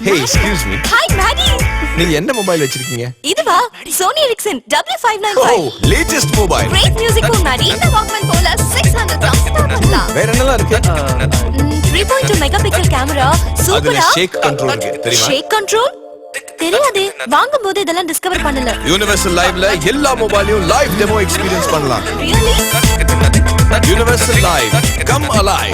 Hey, excuse me. Hi, Maddie. நீங்க என்ன mobile வச்சிருக்கீங்க? இதுவா Sony Ericsson W595. Oh, latest mobile. Great music Maddie. இந்த Walkman போல 600 grams தான் பண்ணலாம். வேற என்னலாம் இருக்கு? 3.2 மெகாபிக்சல் கேமரா, அதுல சூப்பரா. ஷேக் கண்ட்ரோல் இருக்கு, தெரியுமா? ஷேக் கண்ட்ரோல்? தெரியாதே. வாங்கும்போது இதெல்லாம் டிஸ்கவர் பண்ணல. யுனிவர்சல் லைவ்ல எல்லா மொபைலையும் லைவ் டெமோ எக்ஸ்பீரியன்ஸ் பண்ணலாம். Really? Universal Live. Come alive.